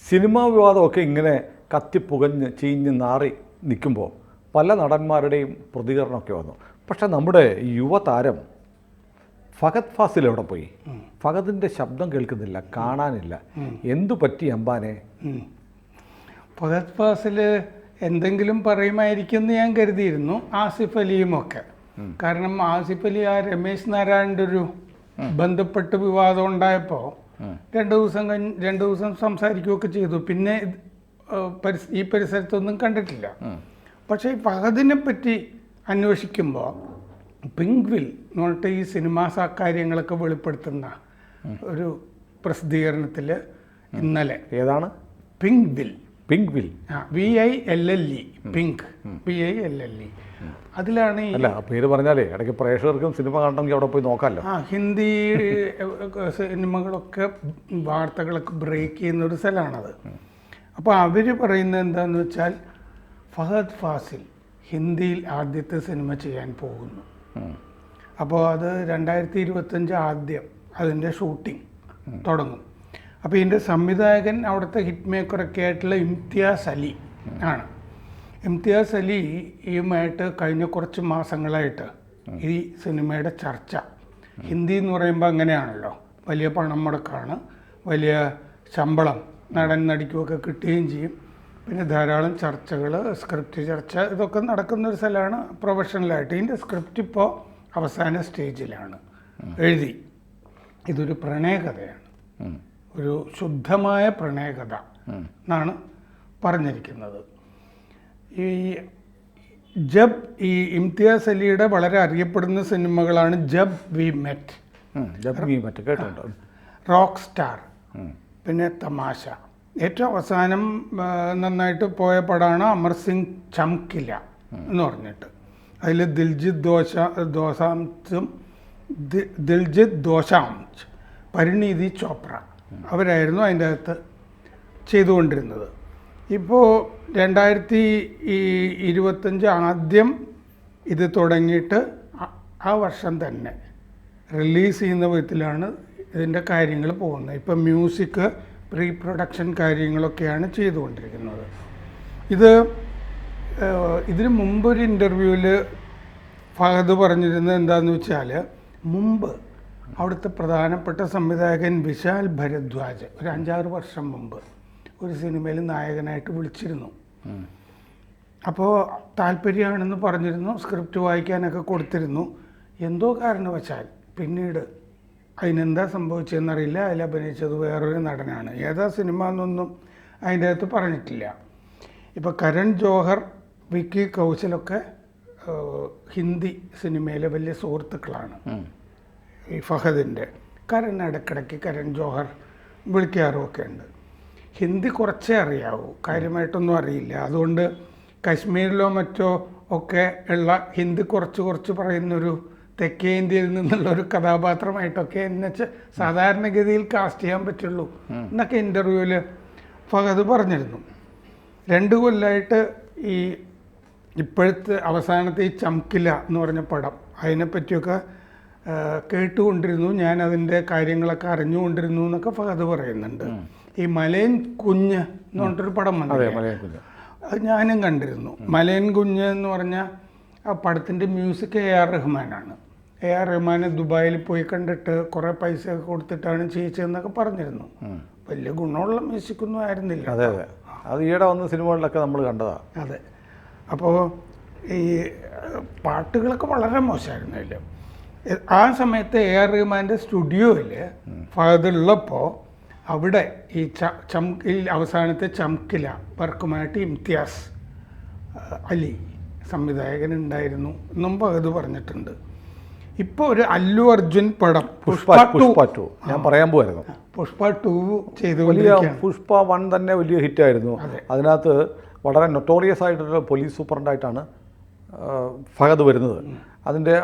Cinema വിവാദമൊക്കെ ഇങ്ങനെ കത്തിപ്പുകഞ്ഞ് ചീഞ്ഞ് നാറി നിൽക്കുമ്പോൾ പല നടന്മാരുടെയും പ്രതികരണമൊക്കെ വന്നു. പക്ഷേ നമ്മുടെ യുവതാരം ഫഹദ് ഫാസിൽ എവിടെ പോയി? ഫഹദിൻ്റെ ശബ്ദം കേൾക്കുന്നില്ല, കാണാനില്ല. എന്തു പറ്റി അമ്പാനെ? ഫഹദ് ഫാസിൽ എന്തെങ്കിലും പറയുമായിരിക്കും എന്ന് ഞാൻ കരുതിയിരുന്നു. ആസിഫ് അലിയുമൊക്കെ. കാരണം ആസിഫ് അലി ആ രമേശ് നാരായണൻ്റെ ഒരു ബന്ധപ്പെട്ട് വിവാദം ഉണ്ടായപ്പോൾ രണ്ട് ദിവസം സംസാരിക്കുകയൊക്കെ ചെയ്തു. പിന്നെ ഈ പരിസരത്തൊന്നും കണ്ടിട്ടില്ല. പക്ഷേ ഈ ഫഹദിനെ പറ്റി അന്വേഷിക്കുമ്പോൾ പിങ്ക്വിൽ എന്ന് പറഞ്ഞിട്ട് ഈ സിനിമാ കാര്യങ്ങളൊക്കെ വെളിപ്പെടുത്തുന്ന ഒരു പ്രസിദ്ധീകരണത്തിൽ ഇന്നലെ ഏതാണ് പിങ്ക്വിൽ VILLE പിങ്ക് VILLE അതിലാണ് അല്ല പേര് പറഞ്ഞാലേ ഇടയ്ക്ക് പ്രേക്ഷകർക്കും സിനിമ കാണണമെങ്കിൽ അവിടെ പോയി നോക്കാമല്ലോ. ഹിന്ദി സിനിമകളൊക്കെ വാർത്തകളൊക്കെ ബ്രേക്ക് ചെയ്യുന്ന ഒരു സ്ഥലമാണത്. അപ്പോൾ അവർ പറയുന്നത് എന്താണെന്ന് വെച്ചാൽ ഫഹദ് ഫാസിൽ ഹിന്ദിയിൽ ആദ്യത്തെ സിനിമ ചെയ്യാൻ പോകുന്നു. അപ്പോൾ അത് 2025 ആദ്യം അതിൻ്റെ ഷൂട്ടിംഗ് തുടങ്ങും. അപ്പോൾ ഇതിൻ്റെ സംവിധായകൻ അവിടുത്തെ ഹിറ്റ് മേക്കറൊക്കെ ആയിട്ടുള്ള ഇംതിയാസ് അലി ആണ്. ഇംതിയാസ് അലിയുമായിട്ട് കഴിഞ്ഞ കുറച്ച് മാസങ്ങളായിട്ട് ഈ സിനിമയുടെ ചർച്ച, ഹിന്ദി എന്ന് പറയുമ്പോൾ അങ്ങനെയാണല്ലോ, വലിയ പണം മുടക്കാണ്, വലിയ ശമ്പളം നടൻ നടിക്കുമൊക്കെ കിട്ടുകയും ചെയ്യും. പിന്നെ ധാരാളം ചർച്ചകൾ, സ്ക്രിപ്റ്റ് ചർച്ച, ഇതൊക്കെ നടക്കുന്നൊരു സ്ഥലമാണ് പ്രൊഫഷണലായിട്ട്. ഇതിൻ്റെ സ്ക്രിപ്റ്റ് ഇപ്പോൾ അവസാന സ്റ്റേജിലാണ്, എഴുതി. ഇതൊരു പ്രണയകഥയാണ്, ഒരു ശുദ്ധമായ പ്രണയകഥ എന്നാണ് പറഞ്ഞിരിക്കുന്നത്. ഈ ഇംതിയാസ് അലിയുടെ വളരെ അറിയപ്പെടുന്ന സിനിമകളാണ് ജബ് വി മെറ്റ്, റോക്ക് സ്റ്റാർ, പിന്നെ തമാശ. ഏറ്റവും അവസാനം നന്നായിട്ട് പോയ പടമാണ് അമർ സിംഗ് ചംകില എന്ന് പറഞ്ഞിട്ട്. അതിൽ ദിൽജിത് ദോസാഞ്ച്, പരിണീതി ചോപ്ര അവരായിരുന്നു അതിൻ്റെ അകത്ത് ചെയ്തുകൊണ്ടിരുന്നത്. ഇപ്പോൾ 2025 ആദ്യം ഇത് തുടങ്ങിയിട്ട് ആ വർഷം തന്നെ റിലീസ് ചെയ്യുന്ന വിധത്തിലാണ് ഇതിൻ്റെ കാര്യങ്ങൾ പോകുന്നത്. ഇപ്പം മ്യൂസിക് പ്രീ പ്രൊഡക്ഷൻ കാര്യങ്ങളൊക്കെയാണ് ചെയ്തുകൊണ്ടിരിക്കുന്നത്. ഇതിന് മുമ്പൊരു ഇൻ്റർവ്യൂവിൽ ഫഹദ് പറഞ്ഞിരുന്നത് എന്താണെന്ന് വെച്ചാൽ, മുമ്പ് അവിടുത്തെ പ്രധാനപ്പെട്ട സംവിധായകൻ വിശാൽ ഭരദ്വാജ് ഒരു 5-6 വർഷം മുമ്പ് ഒരു സിനിമയിൽ നായകനായിട്ട് വിളിച്ചിരുന്നു. അപ്പോൾ താല്പര്യമാണെന്ന് പറഞ്ഞിരുന്നു, സ്ക്രിപ്റ്റ് വായിക്കാനൊക്കെ കൊടുത്തിരുന്നു. എന്തോ കാരണവശാൽ പിന്നീട് അതിനെന്താ സംഭവിച്ചതെന്നറിയില്ല, അതിൽ അഭിനയിച്ചത് വേറൊരു നടനാണ്. ഏതാ സിനിമ എന്നൊന്നും അതിൻ്റെ അകത്ത് പറഞ്ഞിട്ടില്ല. ഇപ്പോൾ കരൺ ജോഹർ, വിക്കി കൗശലൊക്കെ ഹിന്ദി സിനിമയിലെ വലിയ സുഹൃത്തുക്കളാണ് ഈ ഫഹദിൻ്റെ. കരൺ ഇടയ്ക്കിടയ്ക്ക് കരൺ ജോഹർ വിളിക്കാറുമൊക്കെ ഉണ്ട്. ഹിന്ദി കുറച്ചേ അറിയാവൂ, കാര്യമായിട്ടൊന്നും അറിയില്ല. അതുകൊണ്ട് കശ്മീരിലോ മറ്റോ ഒക്കെ ഉള്ള ഹിന്ദി കുറച്ച് പറയുന്നൊരു തെക്കേ ഇന്ത്യയിൽ നിന്നുള്ളൊരു കഥാപാത്രമായിട്ടൊക്കെ എന്നുവെച്ചാൽ സാധാരണഗതിയിൽ കാസ്റ്റ് ചെയ്യാൻ പറ്റുള്ളൂ എന്നൊക്കെ ഇൻ്റർവ്യൂവിൽ ഫഹദ് പറഞ്ഞിരുന്നു. 2 കൊല്ലമായിട്ട് ഈ ഇപ്പോഴത്തെ അവസാനത്തെ ഈ ചംകില എന്ന് പറഞ്ഞ പടം, അതിനെപ്പറ്റിയൊക്കെ കേട്ടുകൊണ്ടിരുന്നു, ഞാൻ അതിൻ്റെ കാര്യങ്ങളൊക്കെ അറിഞ്ഞുകൊണ്ടിരുന്നു എന്നൊക്കെ ഫഹദ് പറയുന്നുണ്ട്. ഈ മലയൻ കുഞ്ഞ് എന്ന് പറഞ്ഞിട്ടൊരു പടം വന്നു, അത് ഞാനും കണ്ടിരുന്നു. മലയൻ കുഞ്ഞ് എന്ന് പറഞ്ഞാൽ ആ പടത്തിൻ്റെ മ്യൂസിക് AR റഹ്മാനാണ്. AR റഹ്മാനെ ദുബായിൽ പോയി കണ്ടിട്ട് കുറേ പൈസയൊക്കെ കൊടുത്തിട്ടാണ് ചെയ്യിച്ചതെന്നൊക്കെ പറഞ്ഞിരുന്നു. വലിയ ഗുണമുള്ള മ്യൂസിക്കൊന്നും ആയിരുന്നില്ല. അതെ അതെ, അത് ഈയിടെ വന്ന സിനിമകളിലൊക്കെ നമ്മൾ കണ്ടതാണ്. അതെ. അപ്പോൾ ഈ പാട്ടുകളൊക്കെ വളരെ മോശമായിരുന്നു അതിൽ. ആ സമയത്ത് AR റഹ്മാൻ്റെ സ്റ്റുഡിയോയിൽ ഫഹദുള്ളപ്പോൾ അവിടെ ഈ അവസാനത്തെ ചംകില വർക്കുമായിട്ട് ഇംതിയാസ് അലി സംവിധായകൻ ഉണ്ടായിരുന്നു എന്നും ഫഹദ് പറഞ്ഞിട്ടുണ്ട്. ഇപ്പോൾ ഒരു അല്ലു അർജുൻ പടം പുഷ്പ 2 ഞാൻ പറയാൻ പോയിരുന്നു. പുഷ്പ 2 ചെയ്തുകൊണ്ടിരിക്കുകയാണ്. പുഷ്പ 1 തന്നെ വലിയ ഹിറ്റായിരുന്നു. അതിനകത്ത് വളരെ നൊട്ടോറിയസ് ആയിട്ടൊരു പോലീസ് സൂപ്രണ്ടായിട്ടാണ് ഫഹദ് വരുന്നത്.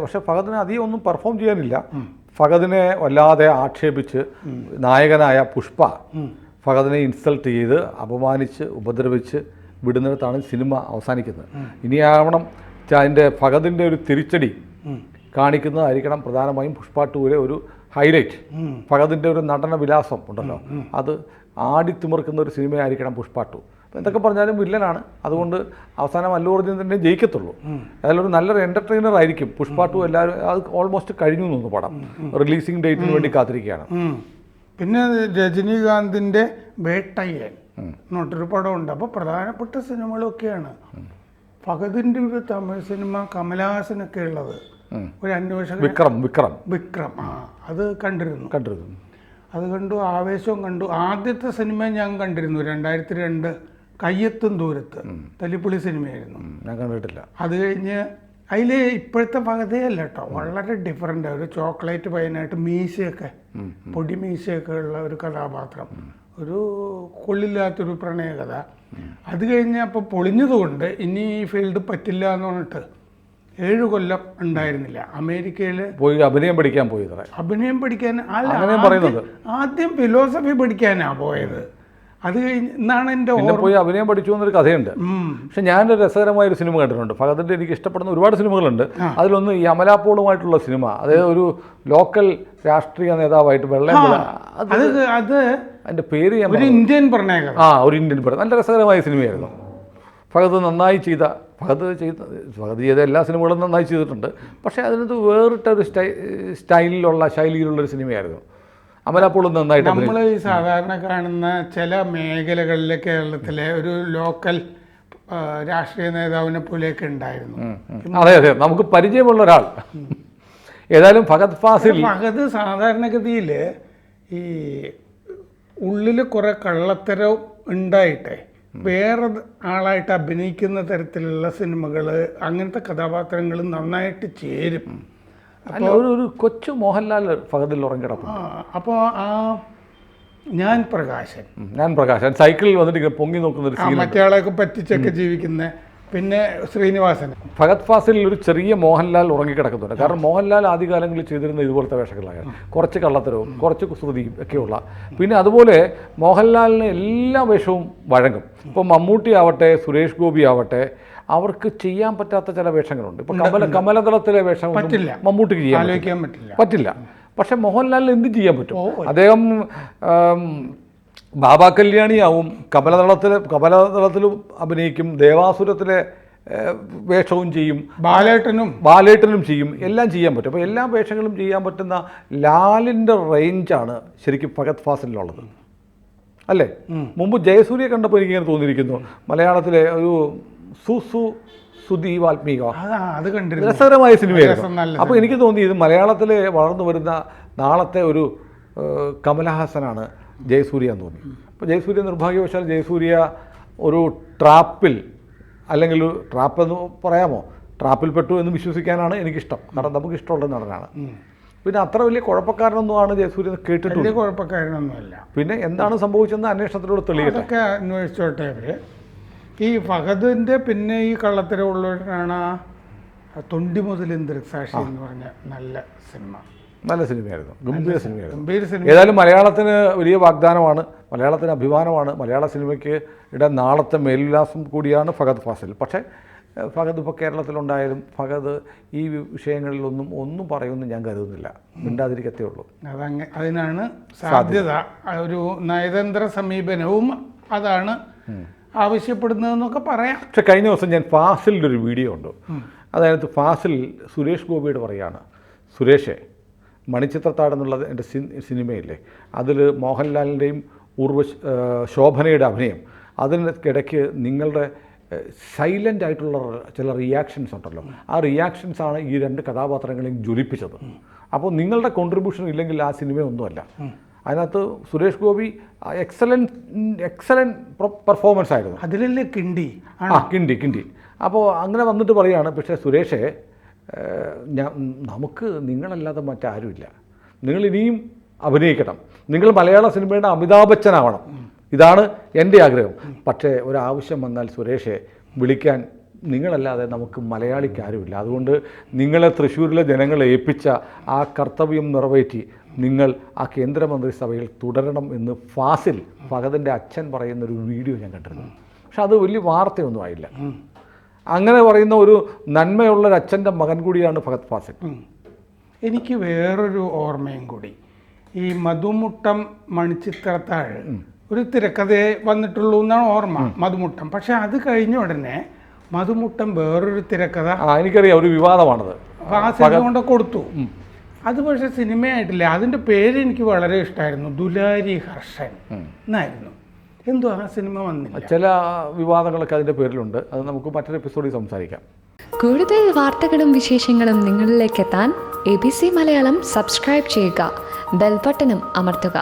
പക്ഷേ ഫഹദിന് അധികം ഒന്നും പെർഫോം ചെയ്യാനില്ല. ഫഹദിനെ വല്ലാതെ ആക്ഷേപിച്ച് നായകനായ പുഷ്പ ഫഹദിനെ ഇൻസൾട്ട് ചെയ്ത് അപമാനിച്ച് ഉപദ്രവിച്ച് വിടുന്നിടത്താണ് സിനിമ അവസാനിക്കുന്നത്. ഇനിയാവണം അതിൻ്റെ ഫഹദിൻ്റെ ഒരു തിരിച്ചടി കാണിക്കുന്നതായിരിക്കണം പ്രധാനമായും പുഷ്പ 2 ഒരു ഹൈലൈറ്റ്. ഫഹദിൻ്റെ ഒരു നടന വിലാസം ഉണ്ടല്ലോ, ആടിത്തിമിർക്കുന്ന ഒരു സിനിമയായിരിക്കണം പുഷ്പ 2. അപ്പോൾ എന്തൊക്കെ പറഞ്ഞാലും വില്ലനാണ്, അതുകൊണ്ട് അവസാനം അല്ലു അർജുൻ തന്നെ ജയിക്കത്തുള്ളൂ. അതിലൊരു നല്ലൊരു എൻ്റർടൈനർ ആയിരിക്കും പുഷ്പ 2. എല്ലാവരും അത് ഓൾമോസ്റ്റ് കഴിഞ്ഞു തോന്നുന്നു പടം, റിലീസിങ് ഡേറ്റിന് വേണ്ടി കാത്തിരിക്കുകയാണ്. പിന്നെ രജനീകാന്തിൻ്റെ വേട്ടയ്യൻ എന്നൊട്ടൊരു പടമുണ്ട്. അപ്പോൾ പ്രധാനപ്പെട്ട സിനിമകളൊക്കെയാണ്. ഫഹദിൻ്റെ ഒരു തമിഴ് സിനിമ കമലഹാസനൊക്കെ ഉള്ളത്, ഒരു അന്വേഷകൻ വിക്രം, അത് കണ്ടിരുന്നു. അത് കണ്ടു, ആവേശവും കണ്ടു. ആദ്യത്തെ സിനിമ ഞാൻ കണ്ടിരുന്നു 2002 കയ്യെത്തും ദൂരത്ത്, തല്ലിപ്പുളി സിനിമയായിരുന്നു. ഞാൻ കണ്ടിട്ടില്ല. അത് കഴിഞ്ഞ് അതിൽ ഇപ്പോഴത്തെ ഫഹദേ അല്ല കേട്ടോ, വളരെ ഡിഫറെൻ്റ്. ഒരു ചോക്ലേറ്റ് പയ്യനായിട്ട് മീശയൊക്കെ, പൊടി മീശയൊക്കെ ഉള്ള ഒരു കഥാപാത്രം, ഒരു കൊള്ളില്ലാത്തൊരു പ്രണയകഥ. അത് കഴിഞ്ഞ് അപ്പോൾ പൊളിഞ്ഞതുകൊണ്ട് ഇനി ഈ ഫീൽഡ് പറ്റില്ല എന്ന് പറഞ്ഞിട്ട് 7 കൊല്ലം ഉണ്ടായിരുന്നില്ല. അമേരിക്കയിൽ പോയി അഭിനയം പഠിക്കാൻ പോയി. അഭിനയം പഠിക്കാൻ ആദ്യം ഫിലോസഫി പഠിക്കാനാണ് പോയത്. അത് കഴിഞ്ഞാണ് എൻ്റെ പോയി അഭിനയം പഠിച്ചു എന്നൊരു കഥയുണ്ട്. പക്ഷെ ഞാനൊരു രസകരമായൊരു സിനിമ കണ്ടിട്ടുണ്ട്. ഫഹദിൻ്റെ എനിക്ക് ഇഷ്ടപ്പെടുന്ന ഒരുപാട് സിനിമകളുണ്ട്. അതിലൊന്ന് ഈ അമലാപോളുമായിട്ടുള്ള സിനിമ, അതായത് ഒരു ലോക്കൽ രാഷ്ട്രീയ നേതാവായിട്ട് അത് അതിൻ്റെ പേര് ഇന്ത്യൻ പ്രണയം, ഒരു ഇന്ത്യൻ പ്രണയം, നല്ല രസകരമായ സിനിമയായിരുന്നു. ഫഹദ് നന്നായി ഫഹദ് ചെയ്ത എല്ലാ സിനിമകളും നന്നായി ചെയ്തിട്ടുണ്ട്. പക്ഷേ അതിനകത്ത് വേറിട്ടൊരു ശൈലിയിലുള്ളൊരു സിനിമയായിരുന്നു. അമലാപോളും നന്നായിട്ട്. നമ്മൾ ഈ സാധാരണ കാണുന്ന ചില മേഖലകളിലെ കേരളത്തിലെ ഒരു ലോക്കൽ രാഷ്ട്രീയ നേതാവിനെ പോലെയൊക്കെ ഉണ്ടായിരുന്നു. അതെ, നമുക്ക് പരിചയമുള്ള ഒരാൾ. ഏതായാലും ഫഹദ് സാധാരണഗതിയിൽ ഈ ഉള്ളിൽ കുറെ കള്ളത്തരം ഉണ്ടായിട്ടെ വേറെ ആളായിട്ട് അഭിനയിക്കുന്ന തരത്തിലുള്ള സിനിമകൾ, അങ്ങനത്തെ കഥാപാത്രങ്ങൾ നന്നായിട്ട് ചേരും. ഒരു കൊച്ചു മോഹൻലാൽ ഫഹദിൽ ഉറങ്ങിടക്കും. അപ്പോൾ ഞാൻ പ്രകാശൻ സൈക്കിളിൽ വന്നിട്ട് പൊങ്ങി നോക്കുന്ന ഒരു സീൻ, മറ്റേയാളെയൊക്കെ പറ്റിച്ചൊക്കെ ജീവിക്കുന്ന. പിന്നെ ശ്രീനിവാസൻ, ഫഹദ് ഫാസിലിൽ ഒരു ചെറിയ മോഹൻലാൽ ഉറങ്ങിക്കിടക്കുന്നുണ്ട്. കാരണം മോഹൻലാൽ ആദ്യകാലങ്ങളിൽ ചെയ്തിരുന്ന ഇതുപോലത്തെ വേഷങ്ങളാണ്, കുറച്ച് കള്ളത്തരവും കുറച്ച് കുസൃതിയും ഒക്കെയുള്ള. പിന്നെ അതുപോലെ മോഹൻലാലിന് എല്ലാ വേഷവും വഴങ്ങും. ഇപ്പോൾ മമ്മൂട്ടി ആവട്ടെ, സുരേഷ് ഗോപി ആവട്ടെ, അവർക്ക് ചെയ്യാൻ പറ്റാത്ത ചില വേഷങ്ങളുണ്ട്. ഇപ്പോൾ കമലദളത്തിലെ വേഷം മമ്മൂട്ടിക്ക് ചെയ്യാൻ പറ്റില്ല. പക്ഷെ മോഹൻലാലിന് എന്തും ചെയ്യാൻ പറ്റും. അദ്ദേഹം ബാബ കല്യാണിയാവും, കമലദളത്തിലും അഭിനയിക്കും, ദേവാസുരത്തിലെ വേഷവും ചെയ്യും, ബാലേട്ടനും ചെയ്യും, എല്ലാം ചെയ്യാൻ പറ്റും. അപ്പോൾ എല്ലാ വേഷങ്ങളും ചെയ്യാൻ പറ്റുന്ന ലാലിൻ്റെ റേഞ്ചാണ് ശരിക്കും ഫഹദ് ഫാസിലിനുള്ളത്, അല്ലേ? മുമ്പ് ജയസൂര്യ കണ്ടപ്പോൾ എനിക്കിങ്ങനെ തോന്നിയിരിക്കുന്നു, മലയാളത്തിലെ ഒരു സുധി വാൽമീക, രസകരമായ സിനിമയായിരുന്നു. അപ്പോൾ എനിക്ക് തോന്നി ഇത് മലയാളത്തിൽ വളർന്നു വരുന്ന നാളത്തെ ഒരു കമലഹാസനാണ് ജയസൂര്യ എന്ന് തോന്നി. അപ്പോൾ ജയസൂര്യ നിർഭാഗ്യവശാൽ ജയസൂര്യ ഒരു ട്രാപ്പിൽ, അല്ലെങ്കിൽ ട്രാപ്പെന്ന് പറയാമോ, ട്രാപ്പിൽ പെട്ടു എന്ന് വിശ്വസിക്കാനാണ് എനിക്കിഷ്ടം. കാരണം നമുക്ക് ഇഷ്ടമുള്ള നടനാണ്. പിന്നെ അത്ര വലിയ കുഴപ്പക്കാരനൊന്നുമാണ് ജയസൂര്യ കേട്ടിട്ടില്ല. കുഴപ്പക്കാരനൊന്നുമല്ല. പിന്നെ എന്താണ് സംഭവിച്ചതെന്ന് അന്വേഷണത്തിലൂടെ തെളിയിട്ടൊക്കെ അന്വേഷിച്ചോട്ടെ അവർ. ഈ ഫഹദിൻ്റെ പിന്നെ ഈ കള്ളത്തരമുള്ളവരാണ് തൊണ്ടി മുതൽ ദൃക്സാക്ഷി എന്ന് പറഞ്ഞ നല്ല സിനിമയായിരുന്നു. ഗംഭീര സിനിമയായിരുന്നു. ഏതായാലും മലയാളത്തിന് വലിയ വാഗ്ദാനമാണ്, മലയാളത്തിന് അഭിമാനമാണ്. മലയാള സിനിമയ്ക്ക് നാളത്തെ മേൽവിലാസം കൂടിയാണ് ഫഹദ് ഫാസിൽ. പക്ഷേ ഫഹദ് ഇപ്പോൾ കേരളത്തിലുണ്ടായാലും ഫഹദ് ഈ വിഷയങ്ങളിലൊന്നും പറയുമെന്ന് ഞാൻ കരുതുന്നില്ല. മിണ്ടാതിരിക്കത്തേ ഉള്ളൂ. അതിനാണ് സാധ്യത. ഒരു നയതന്ത്ര സമീപനവും അതാണ് ആവശ്യപ്പെടുന്നതെന്നൊക്കെ പറയാം. പക്ഷെ കഴിഞ്ഞ ദിവസം ഞാൻ ഫാസിലിൻ്റെ ഒരു വീഡിയോ ഉണ്ട്. അതായത് ഫാസിൽ സുരേഷ് ഗോപിയോട് പറയാണ്, സുരേഷേ, മണിച്ചിത്രത്താഴ് എന്നുള്ളത് എൻ്റെ സിനിമയില്ലേ, അതിൽ മോഹൻലാലിൻ്റെയും ശോഭനയുടെ അഭിനയം, അതിനിടയ്ക്ക് നിങ്ങളുടെ സൈലൻ്റ് ആയിട്ടുള്ള ചില റിയാക്ഷൻസ് ഉണ്ടല്ലോ, ആ റിയാക്ഷൻസാണ് ഈ 2 കഥാപാത്രങ്ങളെയും ജ്വലിപ്പിച്ചത്. അപ്പോൾ നിങ്ങളുടെ കോൺട്രിബ്യൂഷൻ ഇല്ലെങ്കിൽ ആ സിനിമയൊന്നുമല്ല. അതിനകത്ത് സുരേഷ് ഗോപി എക്സലൻറ്റ് പെർഫോമൻസ് ആയിരുന്നു. അതിലല്ലേ കിണ്ടി. അപ്പോൾ അങ്ങനെ വന്നിട്ട് പറയുകയാണ്, പക്ഷേ സുരേഷേ, നമുക്ക് നിങ്ങളല്ലാതെ മറ്റാരുമില്ല, നിങ്ങൾ ഇനിയും അഭിനയിക്കണം, നിങ്ങൾ മലയാള സിനിമയുടെ അമിതാഭ് ബച്ചനാവണം, ഇതാണ് എൻ്റെ ആഗ്രഹം. പക്ഷേ ഒരാവശ്യം വന്നാൽ സുരേഷെ വിളിക്കാൻ നിങ്ങളല്ലാതെ നമുക്ക് മലയാളിക്കാരുമില്ല. അതുകൊണ്ട് നിങ്ങളെ തൃശ്ശൂരിലെ ജനങ്ങളെ ഏൽപ്പിച്ച ആ കർത്തവ്യം നിറവേറ്റി നിങ്ങൾ ആ കേന്ദ്രമന്ത്രിസഭയിൽ തുടരണം എന്ന് ഫഹദിൻ്റെ അച്ഛൻ പറയുന്നൊരു വീഡിയോ ഞാൻ കണ്ടിരുന്നു. പക്ഷെ അത് വലിയ വാർത്തയൊന്നും ആയില്ല. അങ്ങനെ പറയുന്ന ഒരു നന്മയുള്ളൊരു അച്ഛൻ്റെ മകൻ കൂടിയാണ് ഫഹദ് ഫാസിൽ. എനിക്ക് വേറൊരു ഓർമ്മയും കൂടി, ഈ മധുമുട്ടം മണിച്ചിത്രത്താഴ് ഒരു തിരക്കഥയെ വന്നിട്ടുള്ളൂ എന്നാണ് ഓർമ്മ, മധുമുട്ടം. പക്ഷെ അത് കഴിഞ്ഞ ഉടനെ മധുമുട്ടം വേറൊരു തിരക്കഥ എനിക്കറിയാം, ഒരു വിവാദമാണത്, ആ സിനിമ കൊണ്ട് കൊടുത്തു. അത് പക്ഷെ സിനിമയായിട്ടില്ല. അതിൻ്റെ പേര് എനിക്ക് വളരെ ഇഷ്ടമായിരുന്നു, ദുലാരി ഹർഷൻ എന്നായിരുന്നു. എന്തോ ആ സിനിമ വന്നില്ല. ചില വിവാദങ്ങളൊക്കെ അതിൻ്റെ പേരിലുണ്ട്. അത് നമുക്ക് മറ്റൊരു എപ്പിസോഡിൽ സംസാരിക്കാം. കൂടുതൽ വാർത്തകളും വിശേഷങ്ങളും നിങ്ങളിലേക്ക് എത്താൻ ABC മലയാളം സബ്സ്ക്രൈബ് ചെയ്യുക, ബെൽബട്ടനും അമർത്തുക.